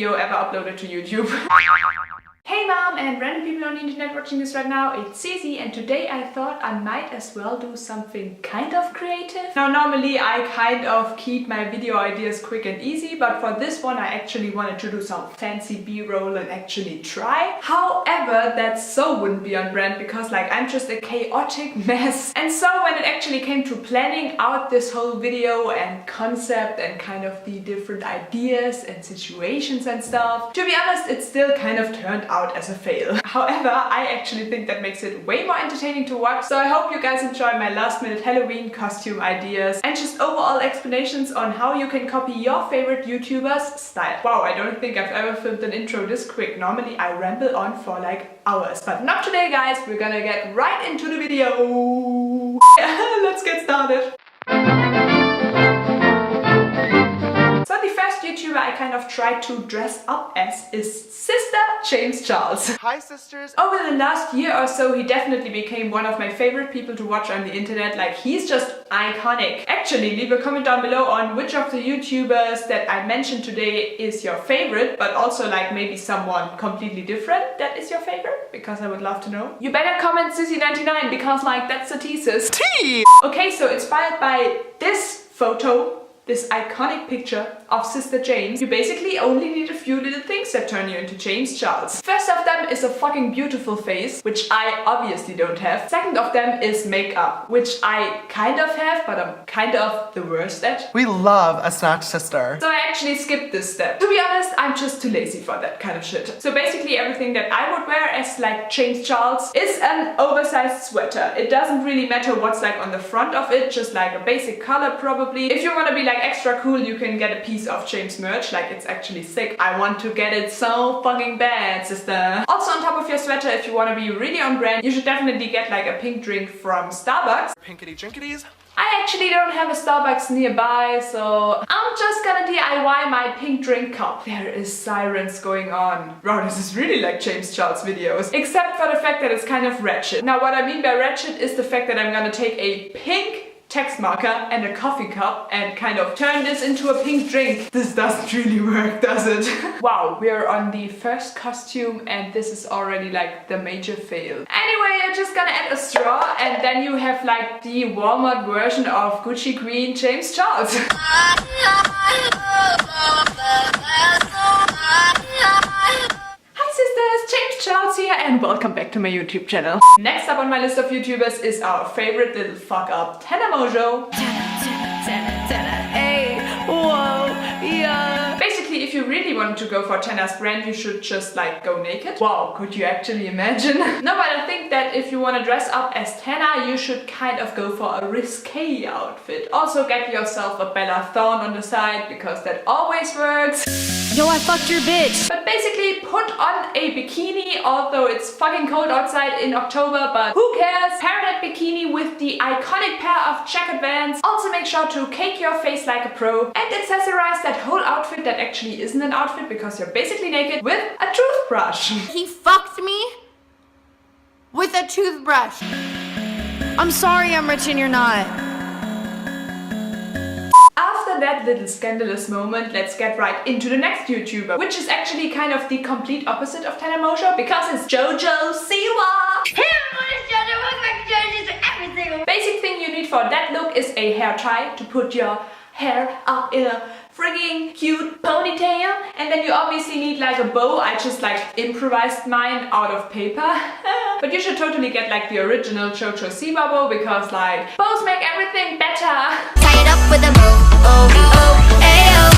video ever uploaded to YouTube. Hey mom and random people on the internet watching this right now, it's Zizi, and today I thought I might as well do something kind of creative. Now normally I kind of keep my video ideas quick and easy, but for this one I actually wanted to do some fancy b-roll and actually try. However, that so wouldn't be on brand because like I'm just a chaotic mess. And so when it actually came to planning out this whole video and concept and kind of the different ideas and situations and stuff, to be honest it still kind of turned out as a fail. However, I actually think that makes it way more entertaining to watch, so I hope you guys enjoy my last minute Halloween costume ideas and just overall explanations on how you can copy your favorite YouTuber's style. Wow, I don't think I've ever filmed an intro this quick. Normally I ramble on for like hours, but not today guys, we're gonna get right into the video. Let's get started. So the first YouTuber I kind of tried to dress up as is Sister James Charles. Hi sisters! Over the last year or so he definitely became one of my favorite people to watch on the internet. Like, he's just iconic. Actually, leave a comment down below on which of the YouTubers that I mentioned today is your favorite, but also like maybe someone completely different that is your favorite, because I would love to know. You better comment Zizi99 because like that's the thesis. Tea! Okay, so inspired by this photo, this iconic picture of Sister James, you basically only need a few little things that turn you into James Charles. First of them is a fucking beautiful face, which I obviously don't have. Second of them is makeup, which I kind of have, but I'm kind of the worst at. We love a snatch sister. So I actually skipped this step. To be honest, I'm just too lazy for that kind of shit. So basically everything that I would wear as like James Charles is an oversized sweater. It doesn't really matter what's like on the front of it, just like a basic color probably. If you want to be like extra cool, you can get a piece of James merch, like it's actually sick. I want to get it so fucking bad, sister. Also on top of your sweater, if you want to be really on brand, you should definitely get like a pink drink from Starbucks. Pinkity drinkities. I actually don't have a Starbucks nearby, so I'm just gonna DIY my pink drink cup. There is sirens going on. Wow, this is really like James Charles videos. Except for the fact that it's kind of ratchet. Now what I mean by ratchet is the fact that I'm gonna take a pink text marker and a coffee cup and kind of turn this into a pink drink. This doesn't really work, does it? Wow, we're on the first costume and this is already like the major fail. Anyway, you're just gonna add a straw and then you have like the Walmart version of Gucci Queen James Charles. James Charles here and welcome back to my YouTube channel. Next up on my list of YouTubers is our favorite little fuck up, Tana Mongeau. Basically, if you really want to go for Tana's brand, you should just like go naked. Wow, could you actually imagine? No, but I think that if you want to dress up as Tana, you should kind of go for a risque outfit. Also get yourself a Bella Thorne on the side because that always works. Yo, I fucked your bitch! But basically put on a bikini, although it's fucking cold outside in October, but who cares? Pair that bikini with the iconic pair of checkered Vans. Also make sure to cake your face like a pro and accessorize that whole outfit that actually isn't an outfit because you're basically naked with a toothbrush. He fucked me with a toothbrush. I'm sorry I'm rich and you're not. After that little scandalous moment, let's get right into the next YouTuber, which is actually kind of the complete opposite of Tana Mongeau because it's JoJo Siwa. Basic thing you need for that look is a hair tie to put your hair up in a frigging cute ponytail, and then you obviously need like a bow. I just like improvised mine out of paper. But you should totally get like the original JoJo Siwa bow because like bows make everything better. Tie it up with a bow.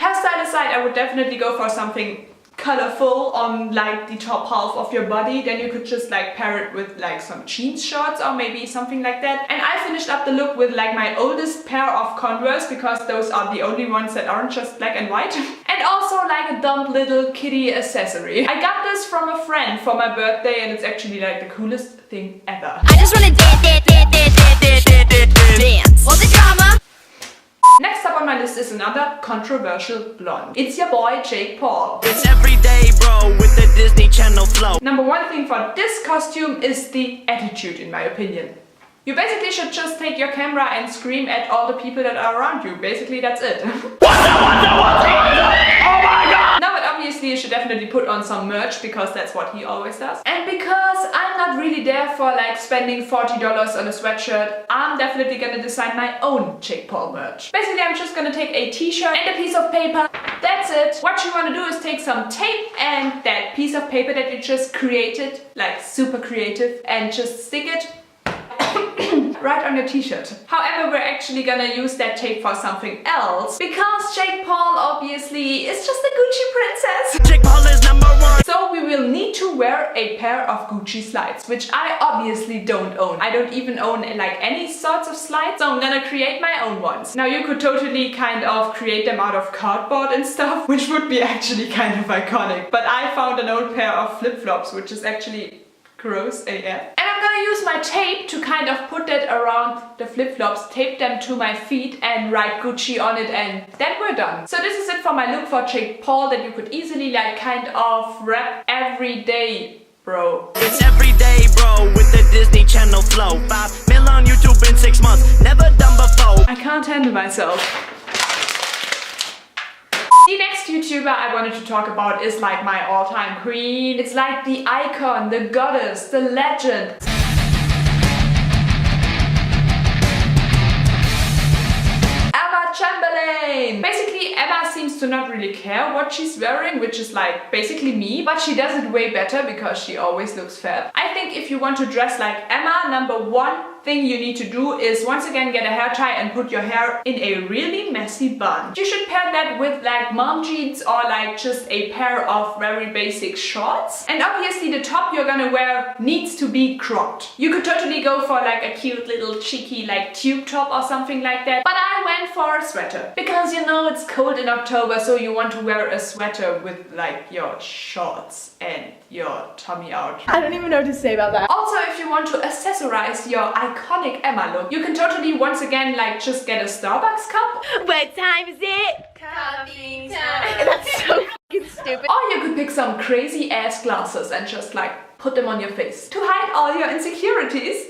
Hairstyle aside, I would definitely go for something colorful on like the top half of your body. Then you could just like pair it with like some jeans shorts or maybe something like that. And I finished up the look with like my oldest pair of Converse because those are the only ones that aren't just black and white. And also like a dumb little kitty accessory. I got this from a friend for my birthday and it's actually like the coolest thing ever. I just wanna dance. All the drama. Next up on my list is another controversial blonde. It's your boy Jake Paul. It's everyday, bro, with the Disney Channel flow. Number one thing for this costume is the attitude, in my opinion. You basically should just take your camera and scream at all the people that are around you. Basically, that's it. Oh my god! No, but obviously obviously you should definitely put on some merch because that's what he always does. And because I'm not really there for like spending $40 on a sweatshirt, I'm definitely gonna design my own Jake Paul merch. Basically, I'm just gonna take a t-shirt and a piece of paper. That's it. What you wanna do is take some tape and that piece of paper that you just created, like super creative, and just stick it right on your t-shirt. However, we're actually gonna use that tape for something else because Jake Paul obviously is just a Gucci princess. Jake Paul is #1. So we will need to wear a pair of Gucci slides, which I obviously don't own. I don't even own like any sorts of slides, so I'm gonna create my own ones. Now you could totally kind of create them out of cardboard and stuff, which would be actually kind of iconic. But I found an old pair of flip-flops, which is actually gross AF. And I'm gonna use my tape to kind of put that around the flip-flops, tape them to my feet and write Gucci on it, and then we're done. So this is it for my look for Jake Paul that you could easily like kind of rap every day, bro. It's every day, bro, with the Disney Channel flow. 5 mil on YouTube in 6 months, never done before. I can't handle myself. The next YouTuber I wanted to talk about is like my all-time queen. It's like the icon, the goddess, the legend. Chamberlain! Basically, Emma seems to not really care what she's wearing, which is like basically me, but she does it way better because she always looks fab. I think if you want to dress like Emma, #1 thing you need to do is once again get a hair tie and put your hair in a really messy bun. You should pair that with like mom jeans or like just a pair of very basic shorts. And obviously the top you're gonna wear needs to be cropped. You could totally go for like a cute little cheeky like tube top or something like that. But I went for a sweater because you know it's cold in October, so you want to wear a sweater with like your shorts and your tummy out. I don't even know what to say about that. Also, if you want to accessorize your iconic Emma look, you can totally once again like just get a Starbucks cup. What time is it? Coffee time. That's so fucking stupid. Or you could pick some crazy ass glasses and just like put them on your face to hide all your insecurities.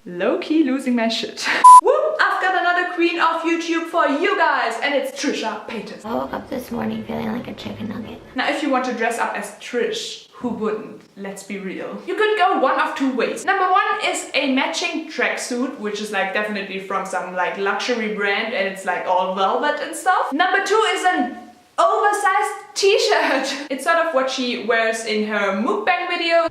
Low-key losing my shit. Whoop! I've got another queen of YouTube for you guys, and it's Trisha Paytas. I woke up this morning feeling like a chicken nugget. Now, if you want to dress up as Trish, who wouldn't? Let's be real. You could go one of two ways. #1 is a matching tracksuit, which is like definitely from some like luxury brand, and it's like all velvet and stuff. #2 is an oversized t-shirt. It's sort of what she wears in her mukbang video.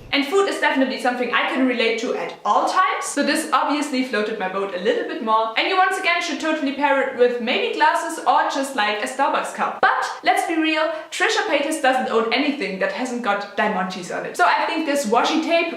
And food is definitely something I can relate to at all times, so this obviously floated my boat a little bit more. And you once again should totally pair it with maybe glasses or just like a Starbucks cup. But let's be real, Trisha Paytas doesn't own anything that hasn't got diamantes on it. So I think this washi tape...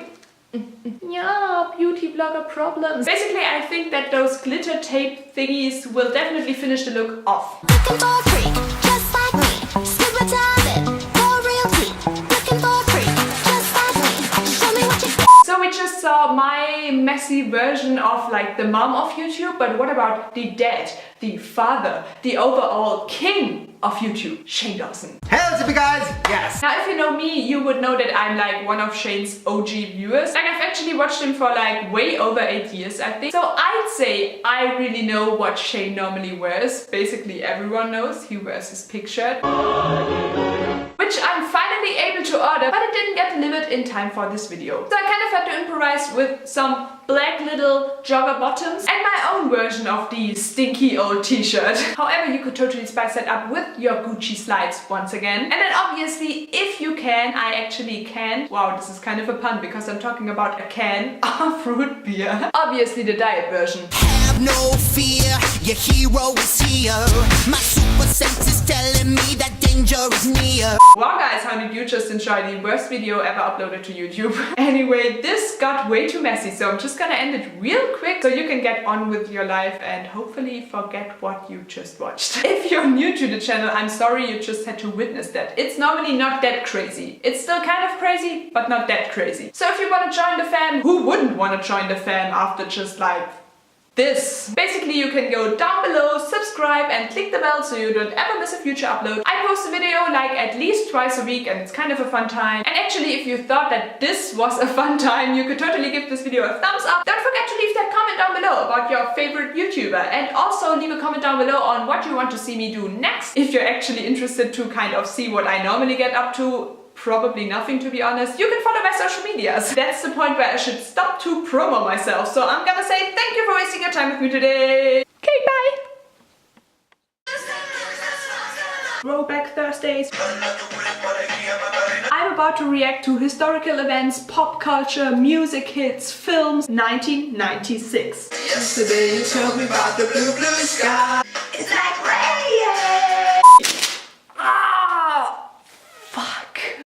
yeah, beauty blogger problems. Basically, I think that those glitter tape thingies will definitely finish the look off. Looking for a freak, just like me. Scuba diving, for real tea. Looking for a freak, just like me. Show me what you got. So we just saw my messy version of like the mom of YouTube, but what about the dad, the father, the overall king of YouTube, Shane Dawson? Hey, what's up, you guys? Yes. Now, if you know me, you would know that I'm like one of Shane's OG viewers. Like, I've actually watched him for like way over 8 years, I think. So I'd say I really know what Shane normally wears. Basically, everyone knows he wears his pig shirt, which I'm finally able to order, but it didn't get delivered in time for this video. So I kind of had to improvise with some black little jogger bottoms and my own version of the stinky old t-shirt. However, you could totally spice that up with your Gucci slides once again. And then obviously, if you can, I actually can. Wow, this is kind of a pun because I'm talking about a can of root beer. Obviously the diet version. Have no fear, your hero is here. My super sense is telling me that danger is near. Wow guys, how did you just enjoy the worst video ever uploaded to YouTube? Anyway, this got way too messy, so I'm just gonna end it real quick so you can get on with your life and hopefully forget what you just watched. If you're new to the channel, I'm sorry you just had to witness that. It's normally not that crazy. It's still kind of crazy, but not that crazy. So if you want to join the fam, who wouldn't want to join the fam after just like this. Basically, you can go down below, subscribe and click the bell so you don't ever miss a future upload. I post a video like at least twice a week and it's kind of a fun time. And actually, if you thought that this was a fun time, you could totally give this video a thumbs up. Don't forget to leave that comment down below about your favorite YouTuber, and also leave a comment down below on what you want to see me do next. If you're actually interested to kind of see what I normally get up to, probably nothing, to be honest. You can follow my social medias. That's the point where I should stop to promo myself. So I'm gonna say thank you for wasting your time with me today. Okay, bye! Throwback Thursdays. I'm about to react to historical events, pop culture, music hits, films. 1996. Yesterday you told me about the blue, blue sky. It's like